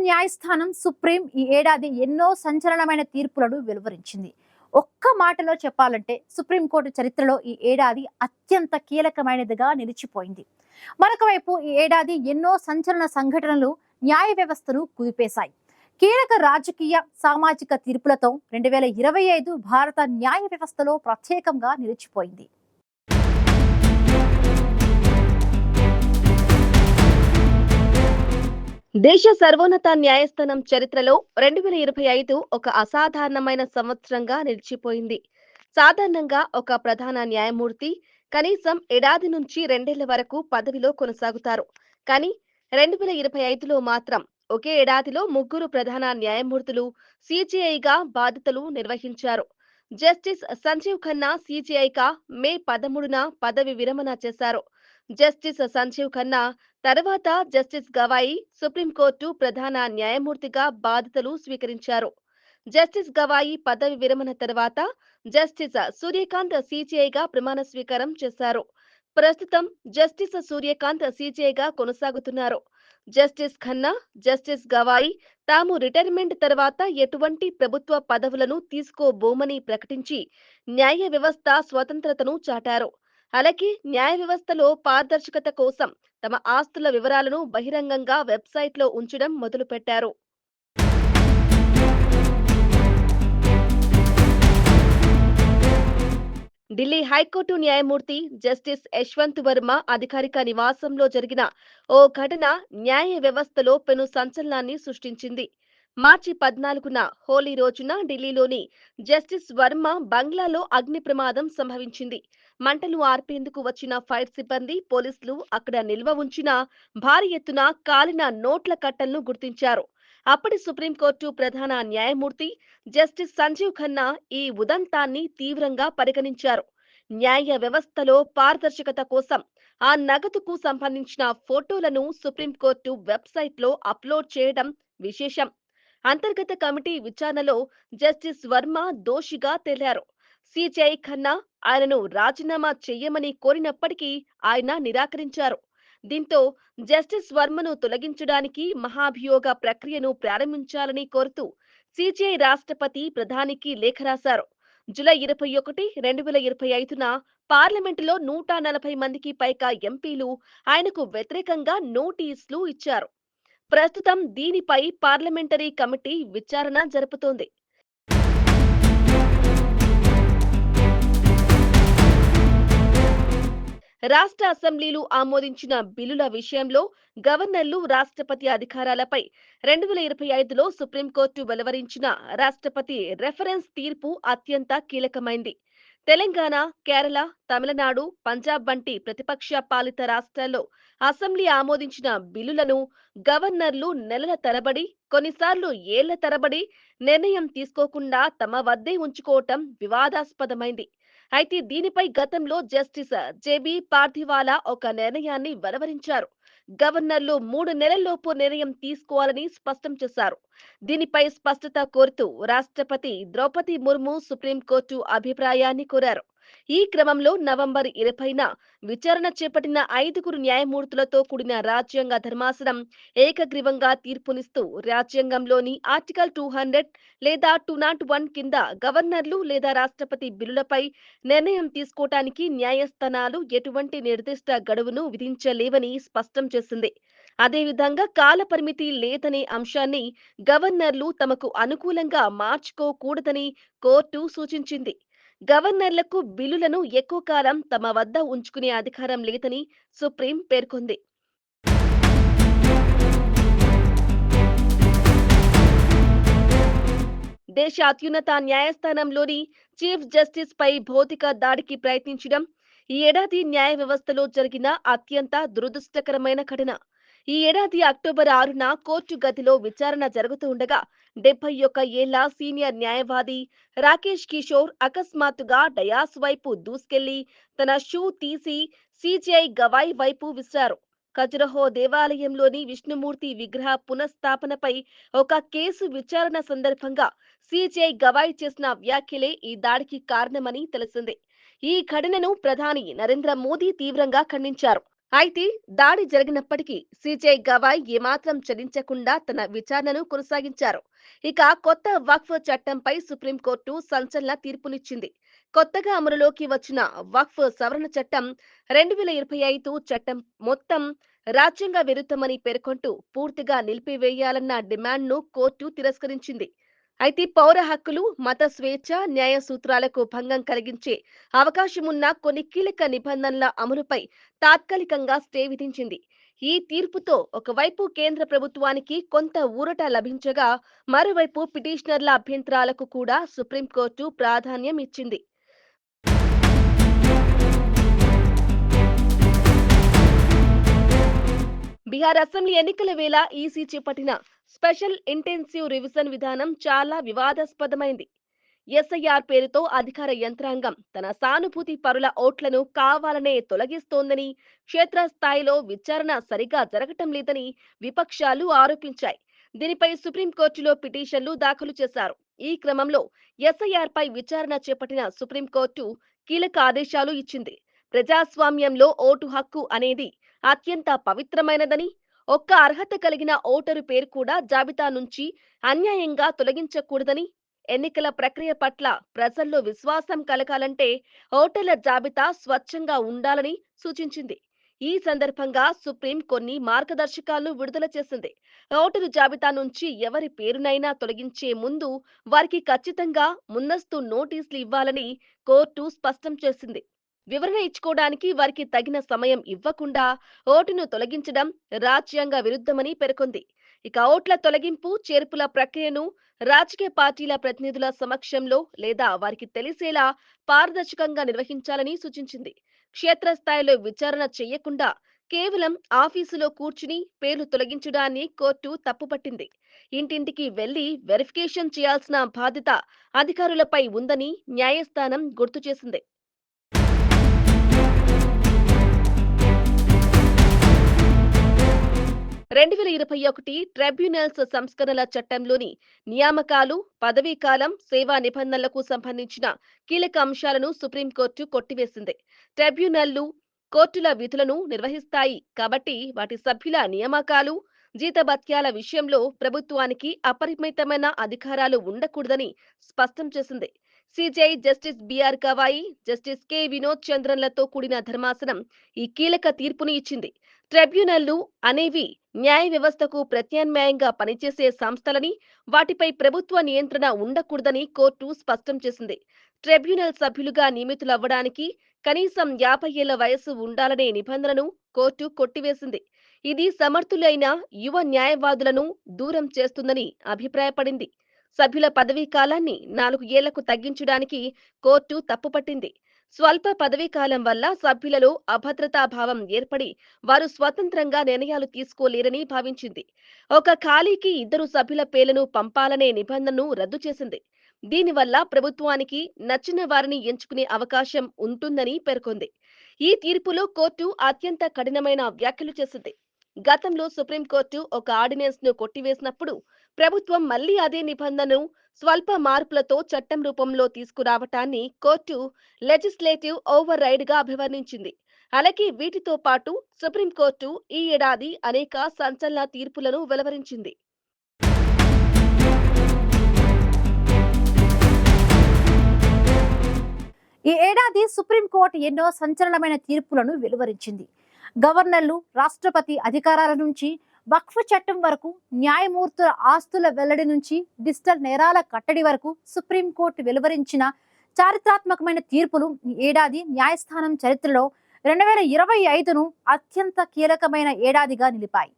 న్యాయస్థానం సుప్రీం ఈ ఏడాది ఎన్నో సంచలనమైన తీర్పులను వెలువరించింది. ఒక్క మాటలో చెప్పాలంటే సుప్రీంకోర్టు చరిత్రలో ఈ ఏడాది అత్యంత కీలకమైనదిగా నిలిచిపోయింది. మరొక వైపు ఈ ఏడాది ఎన్నో సంచలన సంఘటనలు న్యాయ వ్యవస్థను కుదిపేశాయి. కీలక రాజకీయ సామాజిక తీర్పులతో 2025 భారత న్యాయ వ్యవస్థలో ప్రత్యేకంగా నిలిచిపోయింది. దేశ సర్వోన్నత న్యాయస్థానం చరిత్రలో 2025 ఒక అసాధారణమైన సంవత్సరంగా నిలిచిపోయింది. సాధారణంగా ఒక ప్రధాన న్యాయమూర్తి కనీసం ఏడాది నుంచి 2 వరకు పదవిలో కొనసాగుతారు. కానీ 2025లో మాత్రం ఒకే ఏడాదిలో ముగ్గురు ప్రధాన న్యాయమూర్తులు సిజేఐగా బాధ్యతలు నిర్వహించారు. జస్టిస్ సంజీవ్ ఖన్నా సిజేఐగా మే 13న పదవి విరమణ చేశారు. జస్టిస్ సంజీవ్ ఖన్నా తర్వాత జస్టిస్ గవాయి సుప్రీంకోర్టు ప్రధాన న్యాయమూర్తిగా బాధ్యతలు స్వీకరించారు. జస్టిస్ గవాయి పదవి విరమణ తర్వాత జస్టిస్ సూర్యకాంత్ సిజేఐగా ప్రమాణ స్వీకారం చేశారు. ప్రస్తుతం జస్టిస్ సూర్యకాంత్ సిజేఐగా కొనసాగుతున్నారు. జస్టిస్ ఖన్నా, జస్టిస్ గవాయి తాము రిటైర్మెంట్ తర్వాత ఎటువంటి ప్రభుత్వ పదవులను తీసుకోబోమని ప్రకటించి న్యాయ వ్యవస్థ స్వతంత్రతను చాటారు. అలాగే న్యాయ వ్యవస్థలో పారదర్శకత కోసం తమ ఆస్తుల వివరాలను బహిరంగంగా వెబ్సైట్లో ఉంచడం మొదలుపెట్టారు. ఢిల్లీ హైకోర్టు న్యాయమూర్తి జస్టిస్ యశ్వంత్ వర్మ అధికారిక నివాసంలో జరిగిన ఓ ఘటన న్యాయ వ్యవస్థలో పెను సంచలనాన్ని సృష్టించింది. మార్చి 14న హోలీ రోజున ఢిల్లీలోని జస్టిస్ వర్మ బంగ్లాలో అగ్ని ప్రమాదం సంభవించింది. మంటలు ఆర్పేందుకు వచ్చిన ఫైర్ సిబ్బంది, పోలీసులు అక్కడ నిల్వ ఉంచిన భారీ ఎత్తున కాలిన నోట్ల కట్టలను గుర్తించారు. అప్పటి సుప్రీంకోర్టు ప్రధాన న్యాయమూర్తి జస్టిస్ సంజీవ్ ఖన్నా ఈ ఉదంతాన్ని తీవ్రంగా పరిగణించారు. న్యాయ వ్యవస్థలో పారదర్శకత కోసం ఆ నగదుకు సంబంధించిన ఫోటోలను సుప్రీంకోర్టు వెబ్సైట్లో అప్లోడ్ చేయడం విశేషం. అంతర్గత కమిటీ విచారణలో జస్టిస్ వర్మ దోషిగా తేలారు. సిజేఐ ఖన్నా ఆయనను రాజీనామా చెయ్యమని కోరినప్పటికీ ఆయన నిరాకరించారు. దీంతో జస్టిస్ వర్మను తొలగించడానికి మహాభియోగ ప్రక్రియను ప్రారంభించాలని కోరుతూ సిజేఐ రాష్ట్రపతి ప్రధానికి లేఖ రాశారు. జూలై 21, 2025న పార్లమెంటులో 140 మందికి పైగా ఎంపీలు ఆయనకు వ్యతిరేకంగా నోటీసులు ఇచ్చారు. ప్రస్తుతం దీనిపై పార్లమెంటరీ కమిటీ విచారణ జరుపుతోంది. రాష్ట్ర అసెంబ్లీలు ఆమోదించిన బిల్లుల విషయంలో గవర్నర్లు, రాష్ట్రపతి అధికారాలపై 2025లో సుప్రీంకోర్టు వెలువరించిన రాష్ట్రపతి రెఫరెన్స్ తీర్పు అత్యంత కీలకమైంది. తెలంగాణ, కేరళ, తమిళనాడు, పంజాబ్ వంటి ప్రతిపక్ష పాలిత రాష్ట్రాల్లో అసెంబ్లీ ఆమోదించిన బిల్లులను గవర్నర్లు నెలల తరబడి, కొన్నిసార్లు ఏళ్ల తరబడి నిర్ణయం తీసుకోకుండా తమ వద్దే ఉంచుకోవటం వివాదాస్పదమైంది. అయితే దీనిపై గతంలో జస్టిస్ జేబీ పార్థివాలా ఒక నిర్ణయాన్ని వెలువరించారు. గవర్నర్లు 3 నెలల్లోపు నిర్ణయం తీసుకోవాలని స్పష్టం చేశారు. దీనిపై స్పష్టత కోరుతూ రాష్ట్రపతి ద్రౌపది ముర్ము సుప్రీంకోర్టు అభిప్రాయాన్ని కోరారు. ఈ క్రమంలో నవంబర్ 20న విచారణ చేపట్టిన 5గురు న్యాయమూర్తులతో కూడిన రాజ్యాంగ ధర్మాసనం ఏకగ్రీవంగా తీర్పునిస్తూ రాజ్యాంగంలోని ఆర్టికల్ 200 లేదా 201 కింద గవర్నర్లు లేదా రాష్ట్రపతి బిల్లులపై నిర్ణయం తీసుకోవటానికి న్యాయస్థానాలు ఎటువంటి నిర్దిష్ట గడువును విధించలేవని స్పష్టం చేసింది. అదేవిధంగా కాల పరిమితి లేదనే అంశాన్ని గవర్నర్లు తమకు అనుకూలంగా మార్చుకోకూడదని కోర్టు సూచించింది. గవర్నర్లకు బిల్లులను ఎక్కువ కాలం తమ వద్ద ఉంచుకునే అధికారం లేదని సుప్రీం పేర్కొంది. దేశ అత్యున్నత న్యాయస్థానంలోని చీఫ్ జస్టిస్ పై భౌతిక దాడికి ప్రయత్నించడం ఈ ఏడాది న్యాయ వ్యవస్థలో జరిగిన అత్యంత దురదృష్టకరమైన ఘటన. ఈ ఏడాది అక్టోబర్ 6న కోర్టు గదిలో విచారణ జరుగుతూ ఉండగా 71 ఏళ్ల సీనియర్ న్యాయవాది రాకేష్ కిషోర్ అకస్మాత్తుగా డయాస్ వైపు దూసుకెళ్లి తన షూ తీసి సిజేఐ గవాయి వైపు విసిరారు. ఖజురహో దేవాలయంలోని విష్ణుమూర్తి విగ్రహ పునఃస్థాపనపై ఒక కేసు విచారణ సందర్భంగా సిజేఐ గవాయి చేసిన వ్యాఖ్యలే ఈ దాడికి కారణమని తెలిసింది. ఈ ఘటనను ప్రధాని నరేంద్ర మోదీ తీవ్రంగా ఖండించారు. అయితే దాడి జరిగినప్పటికీ సిజే గవాయ్ ఏమాత్రం చెల్లించకుండా తన విచారణను కొనసాగించారు. ఇక కొత్త వక్ఫ్ చట్టంపై సుప్రీంకోర్టు సంచలన తీర్పునిచ్చింది. కొత్తగా అమలులోకి వచ్చిన వక్ఫ్ సవరణ చట్టం 2025 చట్టం మొత్తం రాజ్యాంగ విరుద్ధమని పేర్కొంటూ పూర్తిగా నిలిపివేయాలన్న డిమాండ్ను కోర్టు తిరస్కరించింది. అయితే పౌర హక్కులు, మత స్వేచ్ఛ, న్యాయ సూత్రాలకు భంగం కలిగించే అవకాశమున్న కొన్ని కీలక నిబంధనల అమలుపై తాత్కాలికంగా స్టే విధించింది. ఈ తీర్పుతో ఒకవైపు కేంద్ర ప్రభుత్వానికి కొంత ఊరట లభించగా, మరోవైపు పిటిషనర్ల అభ్యంతరాలకు కూడా సుప్రీంకోర్టు ప్రాధాన్యం ఇచ్చింది. బీహార్ అసెంబ్లీ ఎన్నికల వేళ ఈసీ చేపట్టిన స్పెషల్ ఇంటెన్సివ్ రివిజన్ విధానం చాలా వివాదాస్పదమైంది. ఎస్ఐఆర్ పేరుతో అధికార యంత్రాంగం తన సానుభూతి పరుల ఓట్లను కావాలనే తొలగిస్తోందని, క్షేత్రస్థాయిలో విచారణ సరిగా జరగటం లేదని విపక్షాలు ఆరోపించాయి. దీనిపై సుప్రీంకోర్టులో పిటిషన్లు దాఖలు చేశారు. ఈ క్రమంలో ఎస్ఐఆర్ పై విచారణ చేపట్టిన సుప్రీంకోర్టు కీలక ఆదేశాలు ఇచ్చింది. ప్రజాస్వామ్యంలో ఓటు హక్కు అనేది అత్యంత పవిత్రమైనదని, ఒక్క అర్హత కలిగిన ఓటరు పేరు కూడా జాబితా నుంచి అన్యాయంగా తొలగించకూడదని, ఎన్నికల ప్రక్రియ పట్ల ప్రజల్లో విశ్వాసం కలగాలంటే ఓటర్ల జాబితా స్వచ్ఛంగా ఉండాలని సూచించింది. ఈ సందర్భంగా సుప్రీం కొన్ని మార్గదర్శకాలను విడుదల చేసింది. ఓటరు జాబితా నుంచి ఎవరి పేరునైనా తొలగించే ముందు వారికి ఖచ్చితంగా ముందస్తు నోటీసులు ఇవ్వాలని కోర్టు స్పష్టం చేసింది. వివరణ ఇచ్చుకోవడానికి వారికి తగిన సమయం ఇవ్వకుండా ఓటును తొలగించడం రాజ్యాంగ విరుద్ధమని పేర్కొంది. ఇక ఓట్ల తొలగింపు, చేర్పుల ప్రక్రియను రాజకీయ పార్టీల ప్రతినిధుల సమక్షంలో లేదా వారికి తెలిసేలా పారదర్శకంగా నిర్వహించాలని సూచించింది. క్షేత్రస్థాయిలో విచారణ చేయకుండా కేవలం ఆఫీసులో కూర్చుని పేర్లు తొలగించడాన్ని కోర్టు తప్పుపట్టింది. ఇంటింటికి వెళ్లి వెరిఫికేషన్ చేయాల్సిన బాధ్యత అధికారులపై ఉందని న్యాయస్థానం గుర్తు చేసింది. 2021 ట్రైబ్యునల్స్ సంస్కరణల చట్టంలోని నియామకాలు, పదవీకాలం, సేవా నిబంధనలకు సంబంధించిన కీలక అంశాలను సుప్రీంకోర్టు కొట్టివేసింది. ట్రైబ్యునల్లు కోర్టుల విధులను నిర్వహిస్తాయి కాబట్టి వాటి సభ్యుల నియామకాలు, జీతభత్యాల విషయంలో ప్రభుత్వానికి అపరిమితమైన అధికారాలు ఉండకూడదని స్పష్టం చేసింది. CJI justice BR Gavai, justice K Vinod చంద్రన్లతో కూడిన ధర్మాసనం ఈ కీలక తీర్పుని ఇచ్చింది. ట్రైబ్యునల్లు అనేవి న్యాయ వ్యవస్థకు ప్రత్యామ్నాయంగా పనిచేసే సంస్థలని, వాటిపై ప్రభుత్వ నియంత్రణ ఉండకూడదని కోర్టు స్పష్టం చేసింది. ట్రైబ్యునల్ సభ్యులుగా నియమితులవ్వడానికి కనీసం 50 ఏళ్ల వయస్సు ఉండాలనే నిబంధనను కోర్టు కొట్టివేసింది. ఇది సమర్థులైన యువ న్యాయవాదులను దూరం చేస్తుందని అభిప్రాయపడింది. సభ్యుల పదవీ కాలాన్ని 4 ఏళ్లకు తగ్గించడానికి కోర్టు తప్పుపట్టింది. స్వల్ప పదవీ కాలం వల్ల సభ్యులలో అభద్రతా భావం ఏర్పడి వారు స్వతంత్రంగా నిర్ణయాలు తీసుకోలేరని భావించింది. ఒక ఖాళీకి 2 సభ్యుల పేర్లను పంపాలనే నిబంధనను రద్దు చేసింది. దీనివల్ల ప్రభుత్వానికి నచ్చిన వారిని ఎంచుకునే అవకాశం ఉంటుందని పేర్కొంది. ఈ తీర్పులో కోర్టు అత్యంత కఠినమైన వ్యాఖ్యలు చేసింది. గతంలో సుప్రీంకోర్టు ఒక ఆర్డినెన్స్ ను కొట్టివేసినప్పుడు ప్రభుత్వం మళ్లీ అదే నిబంధనను స్వల్ప మార్పులతో చట్టం రూపంలో తీసుకురావటాన్ని కోర్టు లెజిస్లేటివ్ ఓవర్ రైడ్ గా అభివర్ణించింది. అలాగే వీటితో పాటు సుప్రీంకోర్టు ఈ ఏడాది అనేక సంచలన తీర్పులను వెలువరించింది. ఈ ఏడాది సుప్రీంకోర్టు ఎన్నో సంచలనమైన తీర్పులను వెలువరించింది. గవర్నర్లు, రాష్ట్రపతి అధికారాల నుంచి వక్ఫ్ చట్టం వరకు, న్యాయమూర్తుల ఆస్తుల వెల్లడి నుంచి డిజిటల్ నేరాల కట్టడి వరకు సుప్రీంకోర్టు వెలువరించిన చారిత్రాత్మకమైన తీర్పులు ఈ ఏడాది న్యాయస్థానం చరిత్రలో 2025ను అత్యంత కీలకమైన ఏడాదిగా నిలిపాయి.